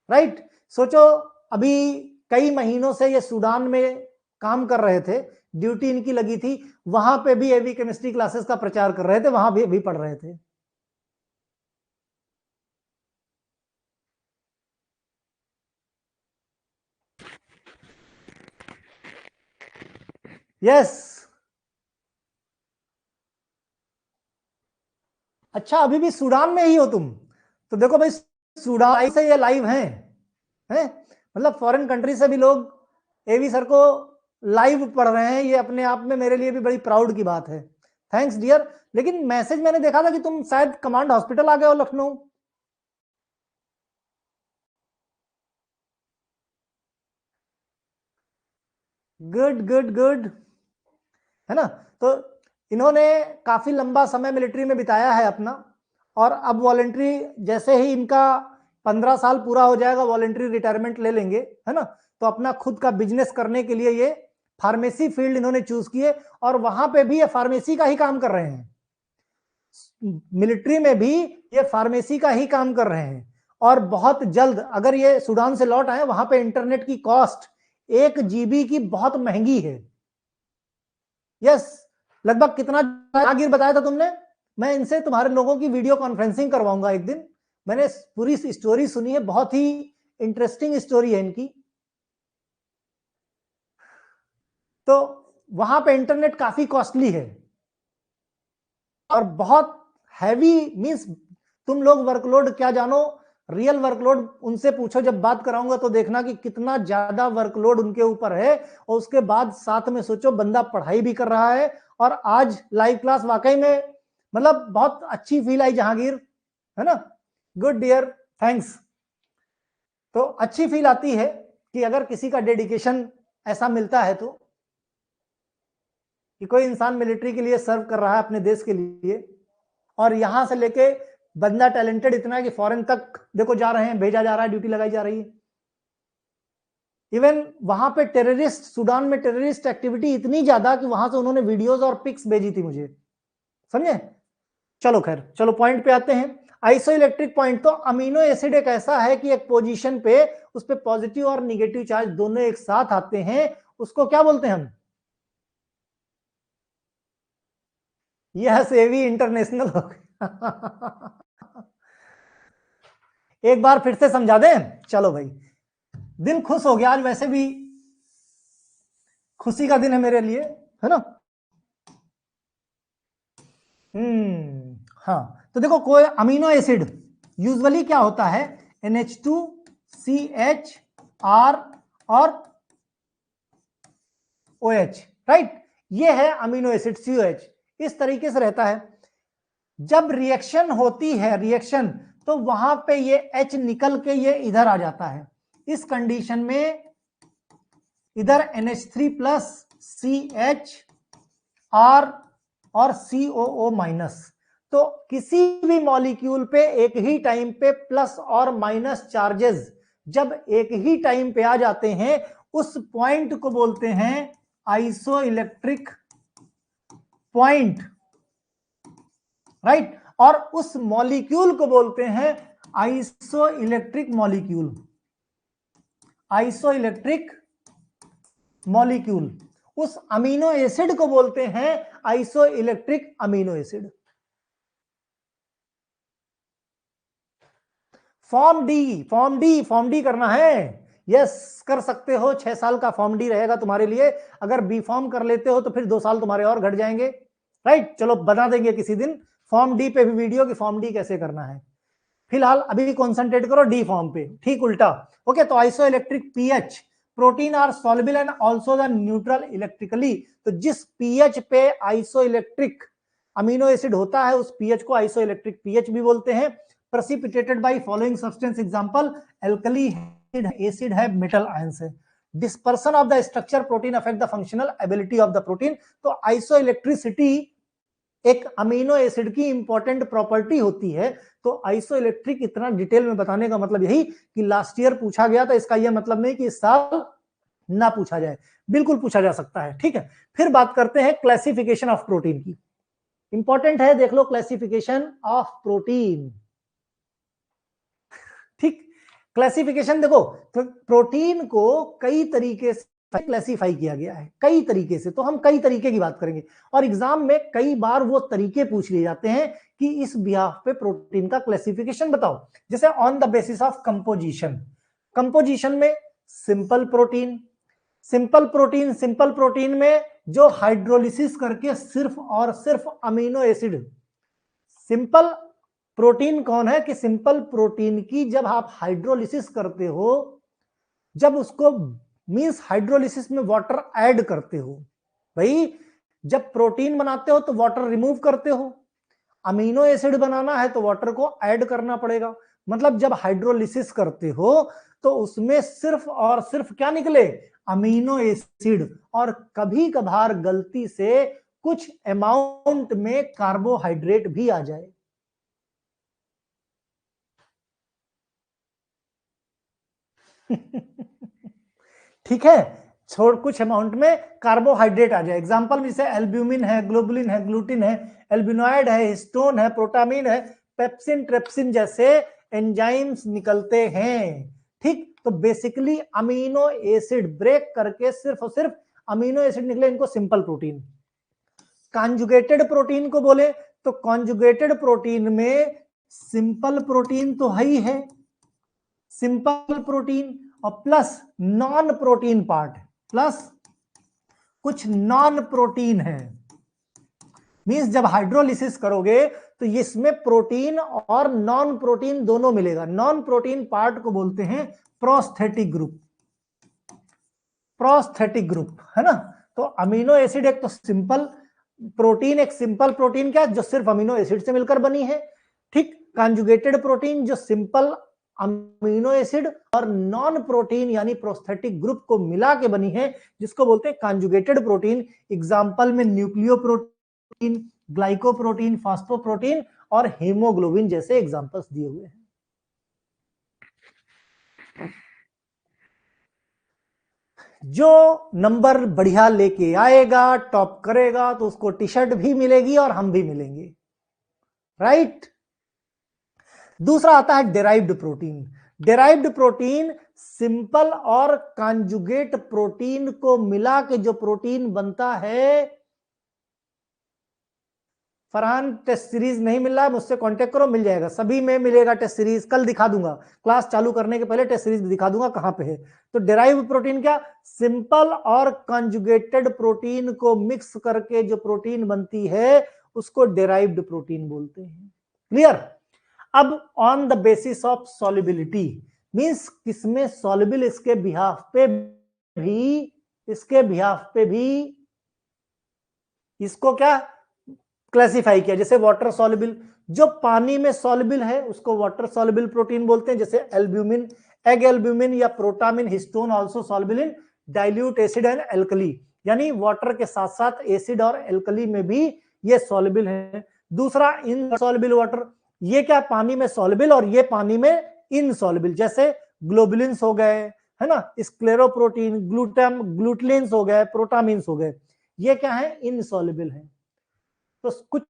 राइट? सोचो अभी कई महीनों से ये सूडान में काम कर रहे थे, ड्यूटी इनकी लगी थी, वहां पे भी एवी केमिस्ट्री क्लासेस का प्रचार कर रहे थे, वहां भी पढ़ रहे थे। यस। अच्छा अभी भी सूडान में ही हो तुम? तो देखो भाई, सूडान से ये लाइव हैं, मतलब फॉरेन कंट्री से भी लोग एवी सर को लाइव पढ़ रहे हैं, ये अपने आप में मेरे लिए भी बड़ी प्राउड की बात है। Thanks dear. लेकिन मैसेज मैंने देखा था कि तुम शायद कमांड हॉस्पिटल आ गए हो लखनऊ। गुड गुड गुड, है ना? तो इन्होंने काफी लंबा समय मिलिट्री में बिताया है अपना, और अब वॉलेंट्री जैसे ही इनका 15 साल पूरा हो जाएगा वॉलेंट्री रिटायरमेंट ले लेंगे, है ना? तो अपना खुद का बिजनेस करने के लिए ये फार्मेसी फील्ड इन्होंने चूज किए, और वहां पे भी ये फार्मेसी का ही काम कर रहे हैं। मिलिट्री में भी ये फार्मेसी का ही काम कर रहे हैं, और बहुत जल्द अगर ये सूडान से लौट आए, वहां पे इंटरनेट की कॉस्ट 1 GB की बहुत महंगी है। यस, लगभग कितना आगे बताया था तुमने? मैं इनसे तुम्हारे लोगों की वीडियो कॉन्फ्रेंसिंग करवाऊंगा एक दिन। मैंने पूरी स्टोरी सुनी है, बहुत ही इंटरेस्टिंग स्टोरी है इनकी। तो वहां पे इंटरनेट काफी कॉस्टली है और बहुत हैवी, मींस तुम लोग वर्कलोड क्या जानो, रियल वर्कलोड उनसे पूछो, जब बात कराऊंगा तो देखना कि कितना ज्यादा वर्कलोड उनके ऊपर है। और उसके बाद साथ में सोचो बंदा पढ़ाई भी कर रहा है, और आज लाइव क्लास वाकई में मतलब बहुत अच्छी फील आई जहांगीर, है ना, गुड डियर, थैंक्स। तो अच्छी फील आती है कि अगर किसी का डेडिकेशन ऐसा मिलता है तो, कि कोई इंसान मिलिट्री के लिए सर्व कर रहा है अपने देश के लिए, और यहां से लेके बंदा टैलेंटेड इतना है कि फॉरेन तक देखो जा रहे हैं, भेजा जा रहा है, ड्यूटी लगाई जा रही है। इवन वहां पे टेररिस्ट, सूडान में टेररिस्ट एक्टिविटी इतनी ज्यादा कि वहां से उन्होंने वीडियोस और पिक्स भेजी थी मुझे, समझे। चलो खैर, चलो पॉइंट पे आते हैं। आइसोइलेक्ट्रिक पॉइंट, तो अमीनो एसिड एक ऐसा है कि एक पोजीशन पे उस पे पॉजिटिव और निगेटिव चार्ज दोनों एक साथ आते हैं, उसको क्या बोलते हैं हम? यस, एवी इंटरनेशनल हो गया। एक बार फिर से समझा दें, चलो भाई, दिन खुश हो गया आज, वैसे भी खुशी का दिन है मेरे लिए, है ना। हाँ, तो देखो कोई अमीनो एसिड यूजुअली क्या होता है, NH2CH और OH, राइट। ये है अमीनो एसिड COH, इस तरीके से रहता है। जब रिएक्शन होती है, रिएक्शन, तो वहां पे ये H निकल के ये इधर आ जाता है। इस कंडीशन में इधर NH3 प्लस CH R और COO माइनस। तो किसी भी मॉलिक्यूल पे एक ही टाइम पे प्लस और माइनस चार्जेस जब एक ही टाइम पे आ जाते हैं, उस पॉइंट को बोलते हैं आइसोइलेक्ट्रिक पॉइंट, राइट। और उस मॉलिक्यूल को बोलते हैं आइसोइलेक्ट्रिक मॉलिक्यूल, आइसोइलेक्ट्रिक मॉलिक्यूल। उस अमीनो एसिड को बोलते हैं isoelectric amino acid. Form D करना है, यस कर सकते हो, 6 साल का फॉर्म डी रहेगा तुम्हारे लिए। अगर बी फॉर्म कर लेते हो तो फिर 2 साल तुम्हारे और घट जाएंगे, राइट। चलो बता देंगे किसी दिन फॉर्म डी पे भी वीडियो कि फॉर्म डी कैसे करना है। फिलहाल अभी कॉन्सेंट्रेट करो डी फॉर्म पे, ठीक उल्टा। ओके, तो isoelectric pH, protein are soluble and also the neutral electrically. तो जिस पीएच पे आइसोइलेक्ट्रिक अमीनो एसिड होता है, उस पीएच को आइसोइलेक्ट्रिक पीएच भी बोलते हैं। Precipitated by following substance, example alkali acid है, मेटल आयंस है। Dispersion of the structure protein affect the functional ability of the protein. तो आइसोइलेक्ट्रिसिटी एक अमीनो एसिड की इंपॉर्टेंट प्रॉपर्टी होती है। तो आइसोइलेक्ट्रिक इतना डिटेल में बताने का मतलब यही कि लास्ट ईयर पूछा गया था, इसका यह मतलब नहीं कि इस साल ना पूछा जाए, बिल्कुल पूछा जा सकता है, ठीक है। फिर बात करते हैं क्लासिफिकेशन ऑफ प्रोटीन की, इंपॉर्टेंट है, देख लो क्लासिफिकेशन ऑफ प्रोटीन, ठीक। क्लासिफिकेशन देखो, तो प्रोटीन को कई तरीके से क्लासिफाई किया गया है, कई तरीके से। तो हम कई तरीके की बात करेंगे, और एग्जाम में कई बार वो तरीके पूछ लिए जाते हैं कि इस बिहाफ पे प्रोटीन का क्लासिफिकेशन बताओ। जैसे on the basis of composition, composition में सिंपल प्रोटीन, सिंपल प्रोटीन में जो हाइड्रोलिसिस करके सिर्फ और सिर्फ अमीनो एसिड, सिंपल प्रोटीन कौन है कि सिंपल प्रोटीन की जब आप हाइड्रोलिसिस करते हो, जब उसको मींस हाइड्रोलिसिस में वाटर ऐड करते हो, भाई जब प्रोटीन बनाते हो तो वाटर रिमूव करते हो, अमीनो एसिड बनाना है तो वाटर को ऐड करना पड़ेगा। मतलब जब हाइड्रोलिसिस करते हो तो उसमें सिर्फ और सिर्फ क्या निकले, अमीनो एसिड, और कभी कभार गलती से कुछ अमाउंट में कार्बोहाइड्रेट भी आ जाए। ठीक है, छोड़ कुछ अमाउंट में कार्बोहाइड्रेट आ जाए। एग्जांपल जैसे एल्ब्यूमिन है, ग्लोबुलिन है, ग्लूटिन है, एल्बिनोइड है, हिस्टोन है, प्रोटामिन है, पेप्सिन, ट्रेप्सिन जैसे एंजाइम्स निकलते हैं, ठीक। तो बेसिकली अमीनो एसिड ब्रेक करके सिर्फ और सिर्फ अमीनो एसिड निकले, इनको सिंपल प्रोटीन। कॉन्जुगेटेड प्रोटीन को बोले तो कॉन्जुगेटेड प्रोटीन में सिंपल प्रोटीन तो है ही है, सिंपल प्रोटीन, और plus non protein part, plus कुछ नॉन प्रोटीन है। मींस जब हाइड्रोलिसिस करोगे तो इसमें प्रोटीन और नॉन प्रोटीन दोनों मिलेगा। नॉन प्रोटीन पार्ट को बोलते हैं प्रोस्थेटिक ग्रुप, प्रोस्थेटिक ग्रुप, है ना। तो अमीनो एसिड एक तो सिंपल प्रोटीन एक सिंपल प्रोटीन क्या जो सिर्फ अमीनो एसिड से मिलकर बनी है, ठीक। कंजुगेटेड प्रोटीन जो सिंपल अमीनो एसिड और नॉन प्रोटीन यानी प्रोस्थेटिक ग्रुप को मिला के बनी है, जिसको बोलते हैं कंजुगेटेड प्रोटीन। एग्जांपल में न्यूक्लियोप्रोटीन, ग्लाइकोप्रोटीन, फास्फोप्रोटीन और हीमोग्लोबिन जैसे एग्जांपल्स दिए हुए हैं। जो नंबर बढ़िया लेके आएगा, टॉप करेगा, तो उसको टी शर्ट भी मिलेगी और हम भी मिलेंगे, राइट। दूसरा आता है derived protein. Derived protein simple और कंजुगेट प्रोटीन को मिला के जो प्रोटीन बनता है। फरहान टेस्ट सीरीज नहीं मिल रहा है, मुझसे कांटेक्ट करो, मिल जाएगा, सभी में मिलेगा टेस्ट सीरीज। कल दिखा दूंगा, क्लास चालू करने के पहले टेस्ट सीरीज दिखा दूंगा कहां पे है। तो डेराइव प्रोटीन क्या, सिंपल और कंजुगेटेड प्रोटीन को मिक्स करके जो प्रोटीन बनती है उसको डेराइव्ड प्रोटीन बोलते हैं। क्लियर। अब on the basis of solubility, means किसमें सॉल्युबल, इसके बिहाफ पे भी इसको क्या क्लासिफाई किया। जैसे वाटर सॉल्युबल, जो पानी में सॉल्युबल है उसको वाटर सॉल्युबल प्रोटीन बोलते हैं। जैसे एल्ब्यूमिन, एग एल्ब्यूमिन या protamine, histone also soluble in dilute acid and alkali, यानी वाटर के साथ साथ एसिड और एल्कली में भी ये सॉल्युबल है। दूसरा इनसॉल्युबल वाटर, ये क्या पानी में सॉल्युबल और ये पानी में इनसॉल्युबल। जैसे ग्लोबुलिन्स हो गए, है ना, स्क्लेरोप्रोटीन, ग्लूटलिन्स हो गए, प्रोटामिन्स हो गए, ये क्या है, इनसॉल्युबल है। तो कुछ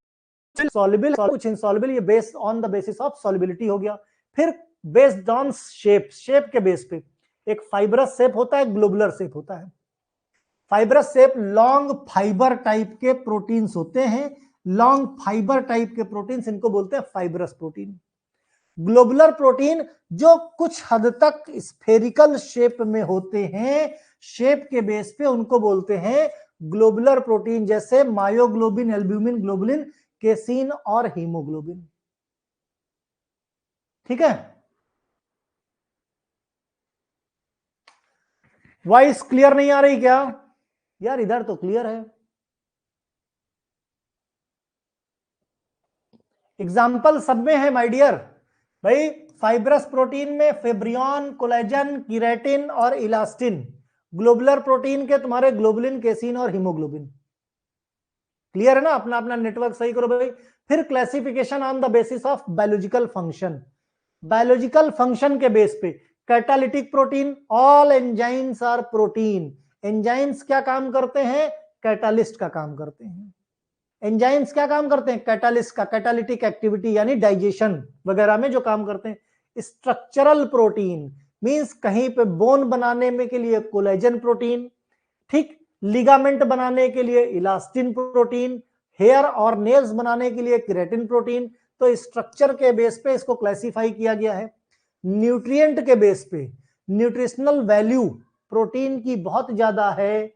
सॉल्युबल, कुछ इनसॉल्युबल, ये based on the basis of solubility हो गया। फिर बेस्ड ऑन शेप, शेप के बेस पे एक फाइब्रस शेप होता है, ग्लोबुलर शेप होता है। Fibrous shape long fibre type के प्रोटीन्स होते हैं, लॉन्ग फाइबर टाइप के प्रोटीन्स, इनको बोलते हैं फाइब्रस प्रोटीन। ग्लोबुलर प्रोटीन जो कुछ हद तक स्फेरिकल शेप में होते हैं, शेप के बेस पे उनको बोलते हैं ग्लोबुलर प्रोटीन। जैसे मायोग्लोबिन, एल्ब्यूमिन, ग्लोबुलिन, केसीन और हीमोग्लोबिन, ठीक है। वॉइस क्लियर नहीं आ रही क्या यार? इधर तो क्लियर है। एग्जाम्पल सब में है माय डियर भाई। फाइब्रस प्रोटीन में फेब्रियन, कोलेजन, कीरेटिन और इलास्टिन। ग्लोबुलर प्रोटीन के तुम्हारे ग्लोबुलिन, केसीन और हीमोग्लोबिन। क्लियर है ना? अपना अपना नेटवर्क सही करो भाई। फिर classification on the basis of biological function. Biological function के बेस पे catalytic protein, all enzymes are protein. Enzymes क्या काम करते हैं? कैटालिस्ट का काम करते हैं। एंजाइम्स क्या काम करते हैं? कैटालिस्ट का, कैटालिटिक एक्टिविटी यानी डाइजेशन वगैरह में जो काम करते हैं। स्ट्रक्चरल प्रोटीन मींस कहीं पे बोन बनाने में के लिए कोलेजन प्रोटीन, ठीक। लिगामेंट बनाने के लिए इलास्टिन प्रोटीन, हेयर और नेल्स बनाने के लिए केराटिन प्रोटीन। तो स्ट्रक्चर के बेस पे इसको क्लासिफाई किया गया है। न्यूट्रिएंट के बेस पे न्यूट्रिशनल वैल्यू प्रोटीन की बहुत ज्यादा है।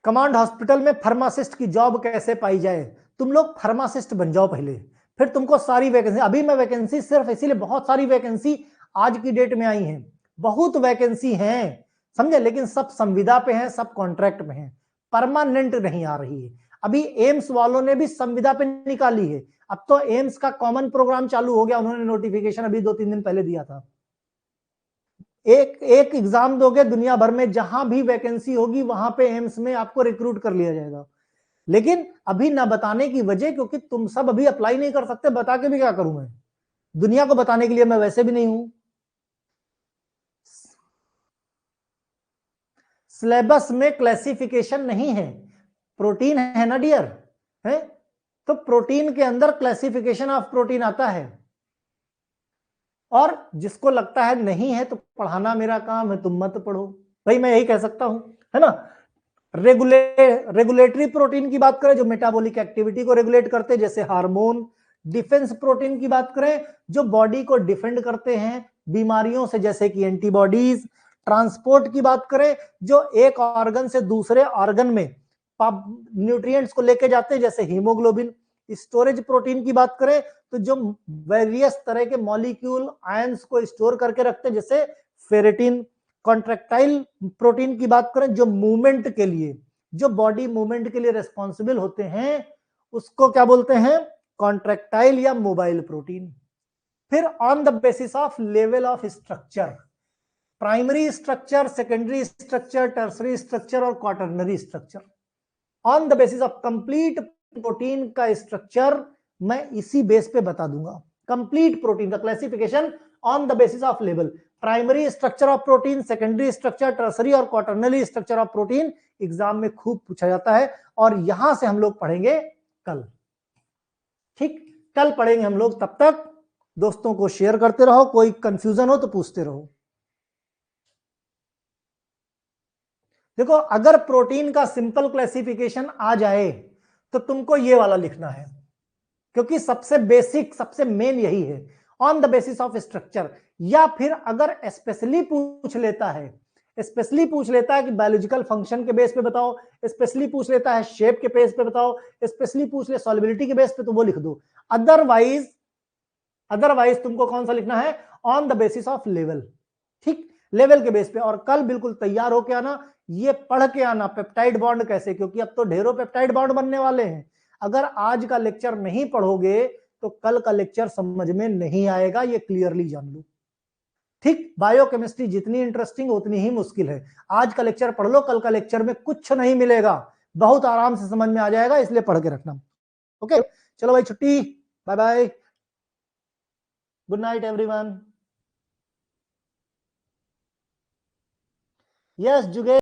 कमांड हॉस्पिटल में फार्मासिस्ट की जॉब कैसे पाई जाए? तुम लोग फार्मासिस्ट बन जाओ पहले, फिर तुमको सारी वैकेंसी। अभी मैं वैकेंसी सिर्फ इसीलिए, बहुत सारी वैकेंसी आज की डेट में आई हैं, बहुत वैकेंसी हैं, समझे, लेकिन सब संविदा पे हैं, सब कॉन्ट्रैक्ट में हैं, परमानेंट नहीं आ रही है। अभी एम्स वालों ने भी संविदा पे निकाली है। अब तो एम्स का कॉमन प्रोग्राम चालू हो गया, उन्होंने नोटिफिकेशन अभी 2-3 दिन पहले दिया था। एक एक एग्जाम दोगे, दुनिया भर में जहां भी वैकेंसी होगी वहां पे एम्स में आपको रिक्रूट कर लिया जाएगा। लेकिन अभी ना बताने की वजह, क्योंकि तुम सब अभी अप्लाई नहीं कर सकते, बता के भी क्या करूं मैं? दुनिया को बताने के लिए मैं वैसे भी नहीं हूं। सिलेबस में क्लासिफिकेशन नहीं है, प्रोटीन है ना डियर, है तो प्रोटीन के अंदर क्लासिफिकेशन ऑफ प्रोटीन आता है। और जिसको लगता है नहीं है तो पढ़ाना मेरा काम है, तुम मत पढ़ो भाई, मैं यही कह सकता हूं, है ना। रेगुलेटरी प्रोटीन की बात करें जो मेटाबॉलिक एक्टिविटी को रेगुलेट करते हैं, जैसे हार्मोन। डिफेंस प्रोटीन की बात करें जो बॉडी को डिफेंड करते हैं बीमारियों से, जैसे कि एंटीबॉडीज। ट्रांसपोर्ट की बात करें जो एक ऑर्गन से दूसरे ऑर्गन में न्यूट्रिएंट्स को लेके जाते हैं, जैसे हीमोग्लोबिन। स्टोरेज प्रोटीन की बात करें तो जो वेरियस तरह के मॉलिक्यूल आयंस को स्टोर करके रखते हैं, जैसे फेरेटिन। कॉन्ट्रैक्टाइल प्रोटीन की बात करें, जो मूवमेंट के लिए, जो बॉडी मूवमेंट के लिए रेस्पॉन्सिबल होते हैं, उसको क्या बोलते हैं? कॉन्ट्रैक्टाइल या मोबाइल प्रोटीन। फिर on the basis of level of structure, primary structure, secondary structure, tertiary structure और quaternary structure, on the basis of complete protein का स्ट्रक्चर मैं इसी बेस पे बता दूंगा। कंप्लीट प्रोटीन का classification on the basis of level, primary structure of protein, secondary structure, tertiary और quaternary structure of protein exam में खूब पूछा जाता है, और यहां से हम लोग पढ़ेंगे कल। ठीक, कल पढ़ेंगे हम लोग। तब तक दोस्तों को शेयर करते रहो, कोई कंफ्यूजन हो तो पूछते रहो। देखो, अगर प्रोटीन का सिंपल क्लासिफिकेशन आ जाए तो तुमको ये वाला लिखना है, क्योंकि सबसे बेसिक, सबसे मेन यही है, on the basis of structure. या फिर अगर स्पेशली पूछ लेता है, स्पेशली पूछ लेता है कि बायोलॉजिकल फंक्शन के बेस पे बताओ, स्पेशली पूछ लेता है शेप के बेस पे बताओ, स्पेशली पूछ ले सॉल्युबिलिटी के बेस पे, तो वो लिख दो। अदरवाइज अदरवाइज तुमको कौन सा लिखना है? On the basis of level. ठीक, लेवल के बेस पे। और कल बिल्कुल तैयार होके आना, ये पढ़ के आना पेप्टाइड बॉन्ड कैसे, क्योंकि अब तो ढेरों पेप्टाइड बॉन्ड बनने वाले हैं। अगर आज का लेक्चर नहीं पढ़ोगे तो कल का लेक्चर समझ में नहीं आएगा, ये क्लियरली जान लो। ठीक, बायोकेमिस्ट्री जितनी इंटरेस्टिंग उतनी ही मुश्किल है। आज का लेक्चर पढ़ लो, कल का लेक्चर में कुछ नहीं मिलेगा, बहुत आराम से समझ में आ जाएगा, इसलिए पढ़ के रखना। ओके, चलो भाई, छुट्टी, bye bye, good night everyone. Yes जुगे।